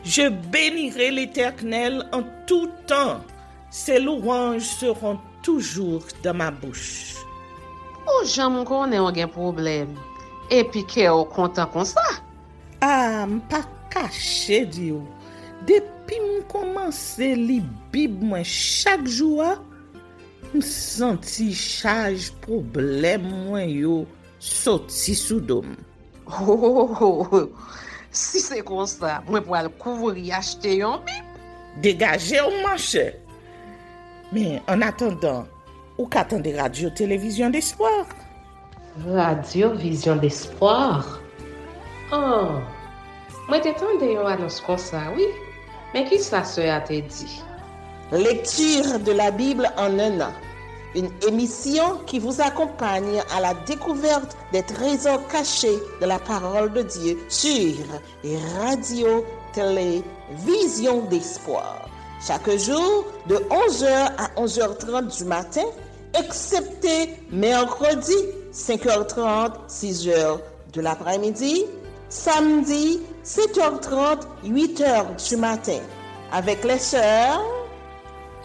Je bénirai l'Éternel en tout temps. Ses louanges seront toujours dans ma bouche. Oh, j'aime qu'on ait un problème. Et puis qu'elle est content comme ça. Ah, m'pas caché, Dieu. Depuis que commence à lire Bible chaque jour, je senti charge problème moi yo sorti sous dôme. Oh, si c'est comme ça, moi pour aller couvrir acheter un Bible. Dégagez au marché. Mais en attendant, ou qu'attendez radio télévision d'espoir? Radio Vision d'Espoir. Oh, moi t'attendais une annonce comme ça, oui. Mais qui ça a te dit? Lecture de la Bible en un an. Une émission qui vous accompagne à la découverte des trésors cachés de la parole de Dieu sur Radio Télévision d'Espoir. Chaque jour de 11h à 11h30 du matin, excepté mercredi 5h30, 6h de l'après-midi, samedi 7h30, 8h du matin, avec les sœurs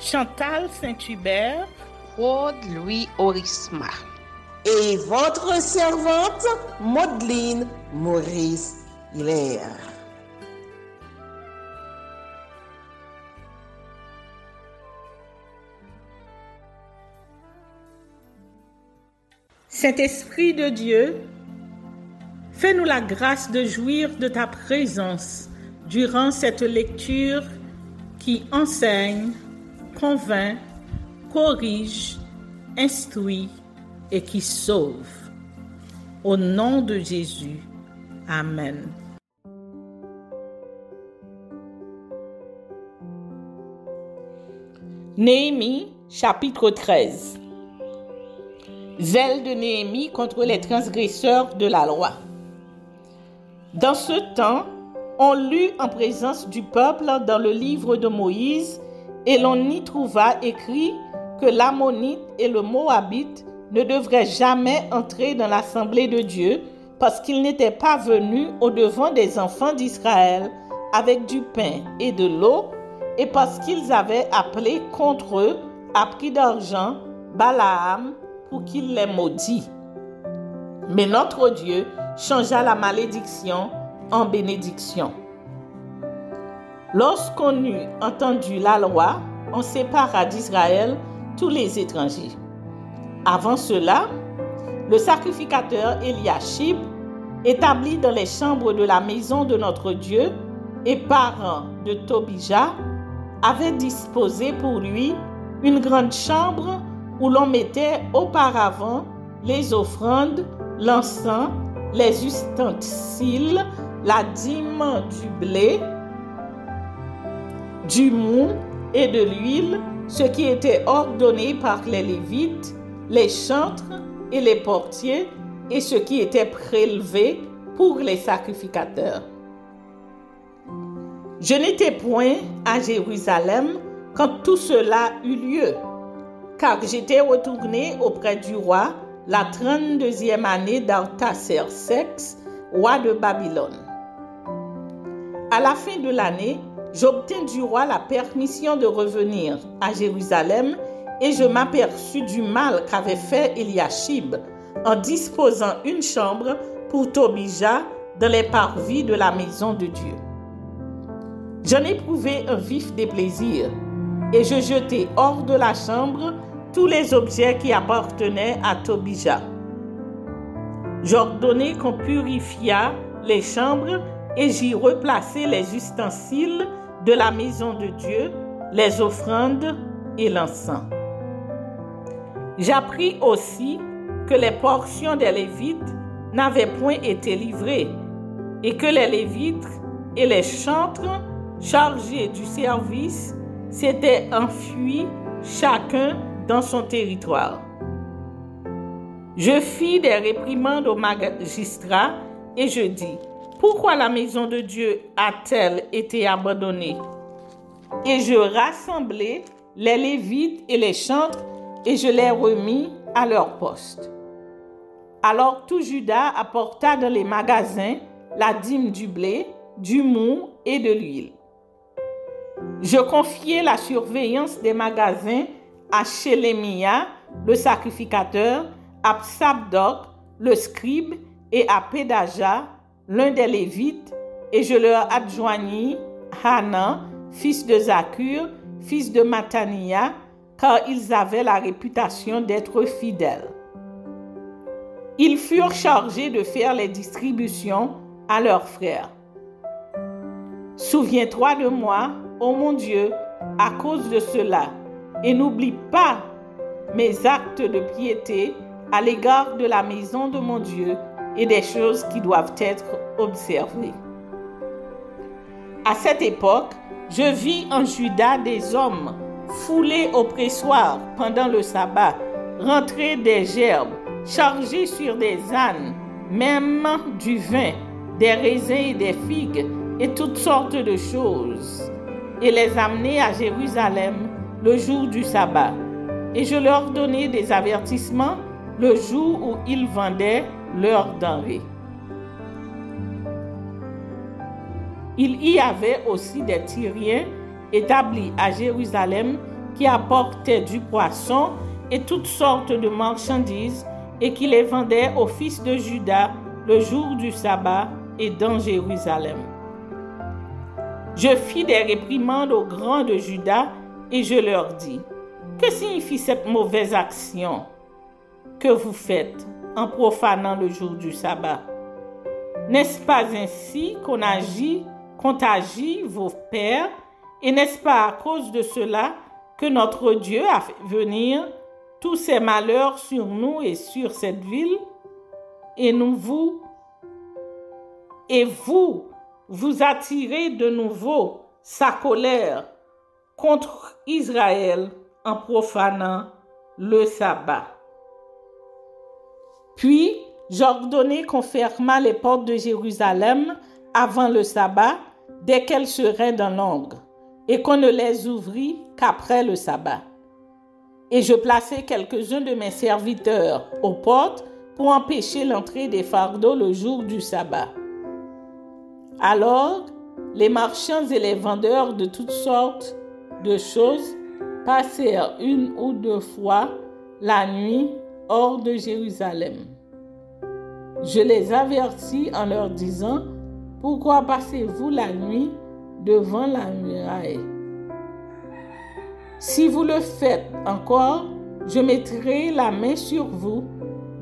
Chantal Saint-Hubert, Claude Louis Orisma et votre servante Maudeline Maurice Hilaire. Saint-Esprit de Dieu, fais-nous la grâce de jouir de ta présence durant cette lecture qui enseigne, convainc, corrige, instruit et qui sauve. Au nom de Jésus. Amen. Néhémie, chapitre 13. Zèle de Néhémie contre les transgresseurs de la loi. Dans ce temps, on lut en présence du peuple dans le livre de Moïse et l'on y trouva écrit que l'Ammonite et le Moabite ne devraient jamais entrer dans l'assemblée de Dieu parce qu'ils n'étaient pas venus au-devant des enfants d'Israël avec du pain et de l'eau et parce qu'ils avaient appelé contre eux à prix d'argent Balaam pour qu'il les maudit. Mais notre Dieu changea la malédiction en bénédiction. Lorsqu'on eut entendu la loi, on sépara d'Israël tous les étrangers. Avant cela, le sacrificateur Eliashib, établi dans les chambres de la maison de notre Dieu et parent de Tobija, avait disposé pour lui une grande chambre où l'on mettait auparavant les offrandes, l'encens, les ustensiles, la dîme du blé, du mou et de l'huile, ce qui était ordonné par les Lévites, les chantres et les portiers, et ce qui était prélevé pour les sacrificateurs. Je n'étais point à Jérusalem quand tout cela eut lieu, car j'étais retourné auprès du roi la 32e année d'Artaxerxès, roi de Babylone. À la fin de l'année, j'obtins du roi la permission de revenir à Jérusalem et je m'aperçus du mal qu'avait fait Eliashib en disposant une chambre pour Tobija dans les parvis de la maison de Dieu. J'en éprouvai un vif déplaisir et je jetai hors de la chambre tous les objets qui appartenaient à Tobija. J'ordonnai qu'on purifiât les chambres et j'y replaçai les ustensiles de la maison de Dieu, les offrandes et l'encens. J'appris aussi que les portions des Lévites n'avaient point été livrées et que les Lévites et les chantres chargés du service s'étaient enfuis chacun dans son territoire. Je fis des réprimandes aux magistrats et je dis: pourquoi la maison de Dieu a-t-elle été abandonnée? Et je rassemblai les Lévites et les chantres et je les remis à leur poste. Alors tout Juda apporta dans les magasins la dîme du blé, du mou et de l'huile. Je confiai la surveillance des magasins à Shelemia, le sacrificateur, à Sabdoc, le scribe, et à Pédaja, l'un des Lévites, et je leur adjoignis Hanan, fils de Zakur, fils de Matania, car ils avaient la réputation d'être fidèles. Ils furent chargés de faire les distributions à leurs frères. Souviens-toi de moi, ô mon Dieu, à cause de cela, et n'oublie pas mes actes de piété à l'égard de la maison de mon Dieu et des choses qui doivent être observées. À cette époque, je vis en Juda des hommes foulés au pressoir pendant le sabbat, rentrer des gerbes, chargés sur des ânes, même du vin, des raisins et des figues, et toutes sortes de choses, et les amener à Jérusalem le jour du sabbat. Et je leur donnai des avertissements le jour où ils vendaient leurs denrées. Il y avait aussi des Tyriens établis à Jérusalem qui apportaient du poisson et toutes sortes de marchandises et qui les vendaient aux fils de Juda le jour du sabbat et dans Jérusalem. Je fis des réprimandes aux grands de Juda et je leur dis: que signifie cette mauvaise action que vous faites en profanant le jour du sabbat? N'est-ce pas ainsi qu'ont agi vos pères? Et n'est-ce pas à cause de cela que notre Dieu a fait venir tous ces malheurs sur nous et sur cette ville? Et vous attirez de nouveau sa colère contre Israël en profanant le sabbat. Puis j'ordonnai qu'on fermât les portes de Jérusalem avant le sabbat, dès qu'elles seraient dans l'ombre, et qu'on ne les ouvrît qu'après le sabbat. Et je plaçai quelques-uns de mes serviteurs aux portes pour empêcher l'entrée des fardeaux le jour du sabbat. Alors, les marchands et les vendeurs de toutes sortes de choses passèrent une ou deux fois la nuit hors de Jérusalem. Je les avertis en leur disant: pourquoi passez-vous la nuit devant la muraille? Si vous le faites encore, je mettrai la main sur vous.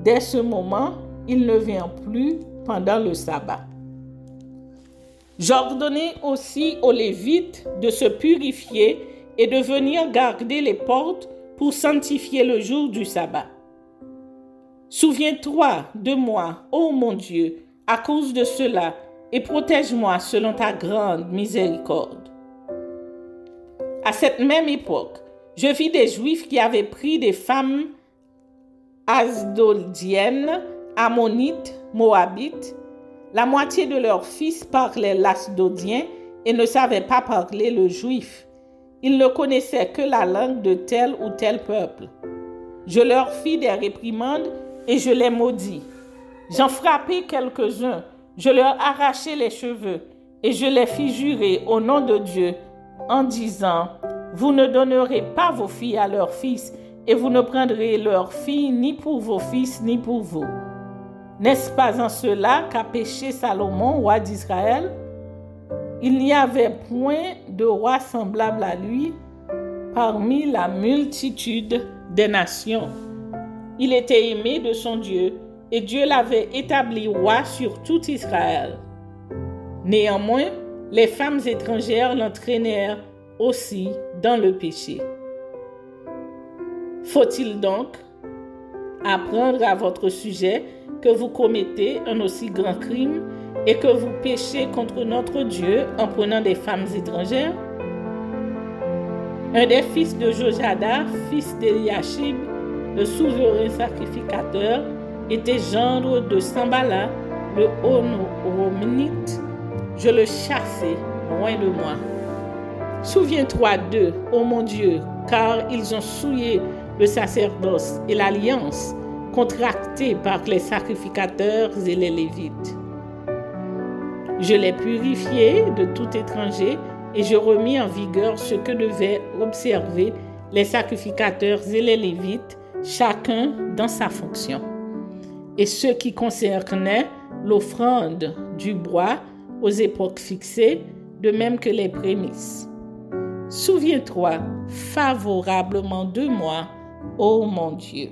Dès ce moment, ils ne vinrent plus pendant le sabbat. J'ordonnai aussi aux Lévites de se purifier et de venir garder les portes pour sanctifier le jour du sabbat. Souviens-toi de moi, ô mon Dieu, à cause de cela, et protège-moi selon ta grande miséricorde. À cette même époque, je vis des Juifs qui avaient pris des femmes asdodiennes, ammonites, moabites. La moitié de leurs fils parlaient l'asdodien et ne savaient pas parler le juif. Ils ne connaissaient que la langue de tel ou tel peuple. Je leur fis des réprimandes et je les maudis. J'en frappai quelques-uns, je leur arrachai les cheveux et je les fis jurer au nom de Dieu en disant: vous ne donnerez pas vos filles à leurs fils et vous ne prendrez leurs filles ni pour vos fils ni pour vous. N'est-ce pas en cela qu'a péché Salomon, roi d'Israël? Il n'y avait point de roi semblable à lui parmi la multitude des nations. Il était aimé de son Dieu et Dieu l'avait établi roi sur tout Israël. Néanmoins, les femmes étrangères l'entraînèrent aussi dans le péché. Faut-il donc apprendre à votre sujet que vous commettez un aussi grand crime et que vous péchez contre notre Dieu en prenant des femmes étrangères? Un des fils de Jojada, fils d'Eliashib, le souverain sacrificateur, était gendre de Sambala, le Horonite. Je le chassai loin de moi. Souviens-toi d'eux, ô mon Dieu, car ils ont souillé le sacerdoce et l'alliance contractée par les sacrificateurs et les Lévites. Je les purifiai de tout étranger et je remis en vigueur ce que devaient observer les sacrificateurs et les Lévites, chacun dans sa fonction. Et ce qui concernait l'offrande du bois aux époques fixées, de même que les prémices. Souviens-toi favorablement de moi, ô mon Dieu.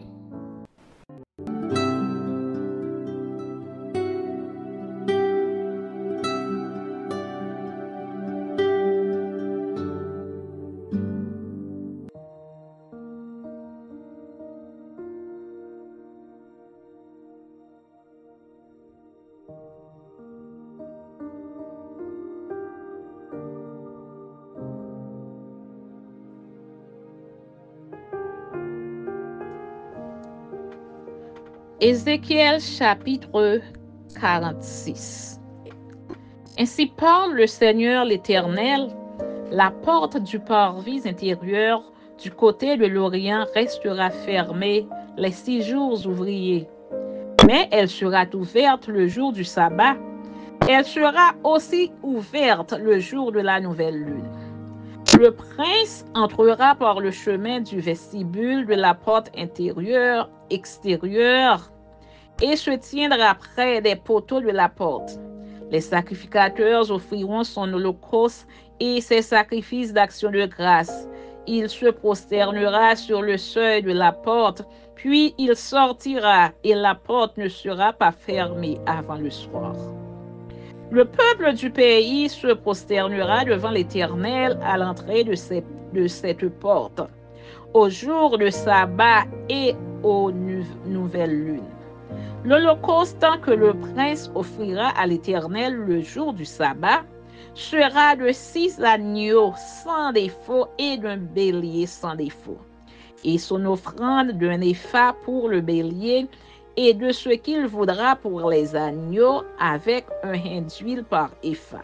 Ézéchiel chapitre 46. Ainsi parle le Seigneur l'Éternel, la porte du parvis intérieur du côté de l'Orient restera fermée les 6 jours ouvriers, mais elle sera ouverte le jour du sabbat. Elle sera aussi ouverte le jour de la nouvelle lune. Le prince entrera par le chemin du vestibule de la porte intérieure, extérieure, et se tiendra près des poteaux de la porte. Les sacrificateurs offriront son holocauste et ses sacrifices d'action de grâce. Il se prosternera sur le seuil de la porte, puis il sortira et la porte ne sera pas fermée avant le soir. Le peuple du pays se prosternera devant l'Éternel à l'entrée de cette porte, au jour de sabbat et aux nouvelles lunes. L'holocauste que le prince offrira à l'Éternel le jour du sabbat sera de 6 agneaux sans défaut et d'un bélier sans défaut, et son offrande d'un épha pour le bélier et de ce qu'il voudra pour les agneaux avec un hin d'huile par épha.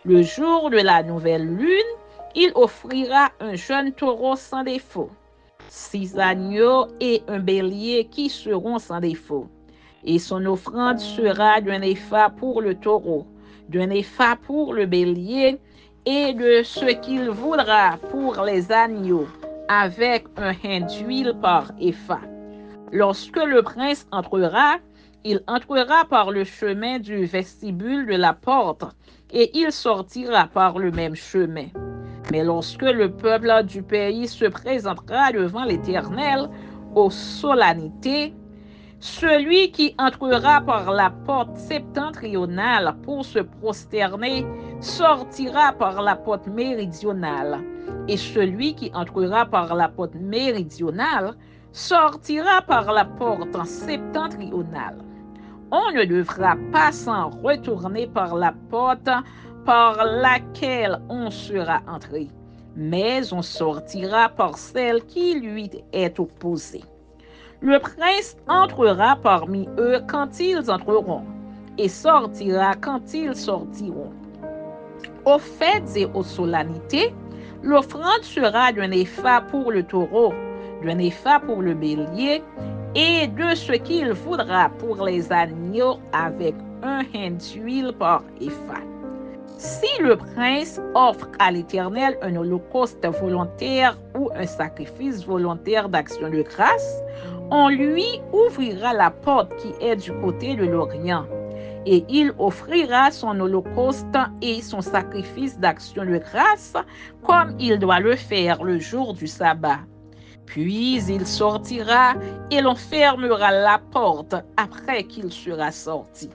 Le jour de la nouvelle lune, il offrira un jeune taureau sans défaut, 6 agneaux et un bélier qui seront sans défaut. Et son offrande sera d'un épha pour le taureau, d'un épha pour le bélier et de ce qu'il voudra pour les agneaux avec un hin d'huile par épha. Lorsque le prince entrera, il entrera par le chemin du vestibule de la porte et il sortira par le même chemin. Mais lorsque le peuple du pays se présentera devant l'Éternel aux solennités, celui qui entrera par la porte septentrionale pour se prosterner sortira par la porte méridionale, et celui qui entrera par la porte méridionale sortira par la porte septentrionale. On ne devra pas s'en retourner par la porte par laquelle on sera entré, mais on sortira par celle qui lui est opposée. Le prince entrera parmi eux quand ils entreront, et sortira quand ils sortiront. Aux fêtes et aux solennités, l'offrande sera d'un épha pour le taureau, d'un épha pour le bélier, et de ce qu'il voudra pour les agneaux avec un hin d'huile par épha. Si le prince offre à l'Éternel un holocauste volontaire ou un sacrifice volontaire d'action de grâce, on lui ouvrira la porte qui est du côté de l'Orient, et il offrira son holocauste et son sacrifice d'action de grâce comme il doit le faire le jour du sabbat. Puis il sortira et l'on fermera la porte après qu'il sera sorti.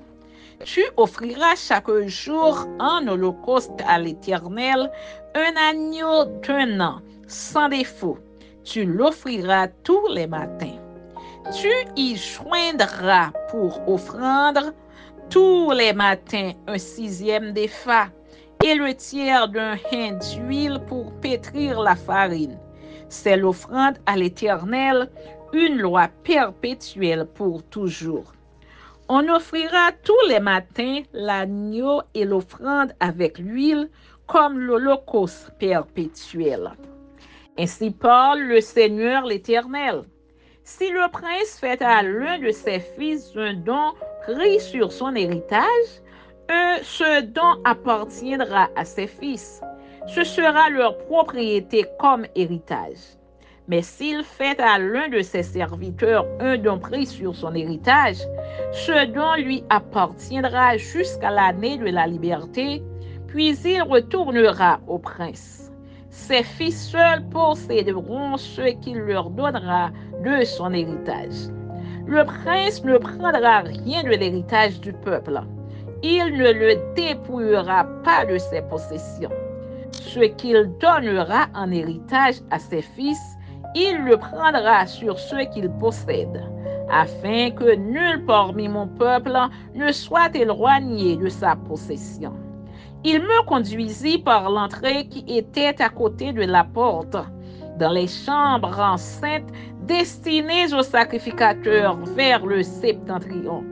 Tu offriras chaque jour en holocauste à l'Éternel un agneau d'1 an, sans défaut. Tu l'offriras tous les matins. Tu y joindras pour offrande tous les matins un 6e d'épha et le tiers d'un hin d'huile pour pétrir la farine. C'est l'offrande à l'Éternel, une loi perpétuelle pour toujours. On offrira tous les matins l'agneau et l'offrande avec l'huile comme l'holocauste perpétuel. Ainsi parle le Seigneur l'Éternel. Si le prince fait à l'un de ses fils un don pris sur son héritage, ce don appartiendra à ses fils. ce sera leur propriété comme héritage. Mais s'il fait à l'un de ses serviteurs un don pris sur son héritage, ce don lui appartiendra jusqu'à l'année de la liberté, puis il retournera au prince. Ses fils seuls posséderont ce qu'il leur donnera de son héritage. Le prince ne prendra rien de l'héritage du peuple. Il ne le dépouillera pas de ses possessions. Ce qu'il donnera en héritage à ses fils, il le prendra sur ce qu'il possède, afin que nul parmi mon peuple ne soit éloigné de sa possession. Il me conduisit par l'entrée qui était à côté de la porte, dans les chambres enceintes destinées aux sacrificateurs vers le septentrion.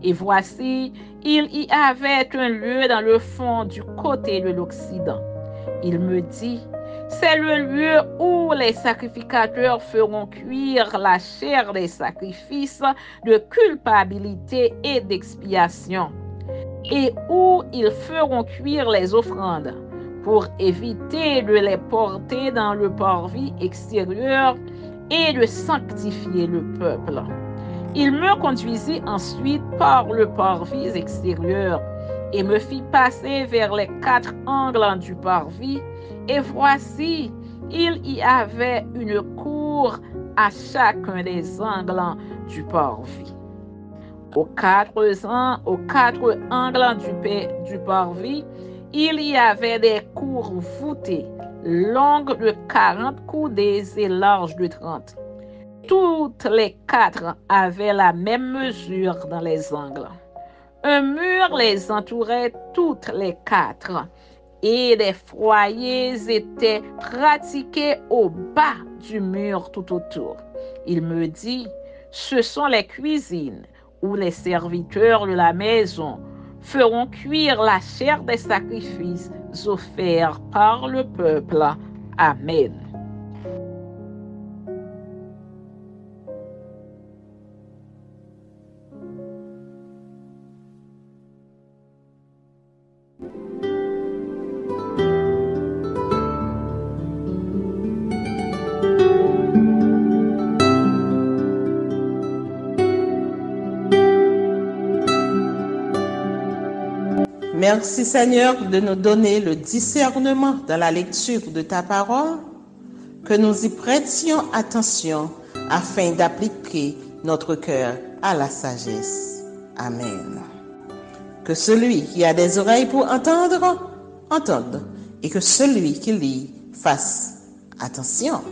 Et voici, il y avait un lieu dans le fond du côté de l'Occident. Il me dit, c'est le lieu où les sacrificateurs feront cuire la chair des sacrifices de culpabilité et d'expiation, et où ils feront cuire les offrandes, pour éviter de les porter dans le parvis extérieur et de sanctifier le peuple. Il me conduisit ensuite par le parvis extérieur et me fit passer vers les 4 angles du parvis, et voici, il y avait une cour à chacun des angles du parvis. Aux quatre angles du parvis, il y avait des cours voûtées, longues de 40 coudées et larges de 30. Toutes les 4 avaient la même mesure dans les angles. Un mur les entourait toutes les 4, et des foyers étaient pratiqués au bas du mur tout autour. Il me dit, ce sont les cuisines où les serviteurs de la maison feront cuire la chair des sacrifices offerts par le peuple. Amen. Merci Seigneur de nous donner le discernement dans la lecture de ta parole, que nous y prêtions attention afin d'appliquer notre cœur à la sagesse. Amen. Que celui qui a des oreilles pour entendre, entende, et que celui qui lit fasse attention.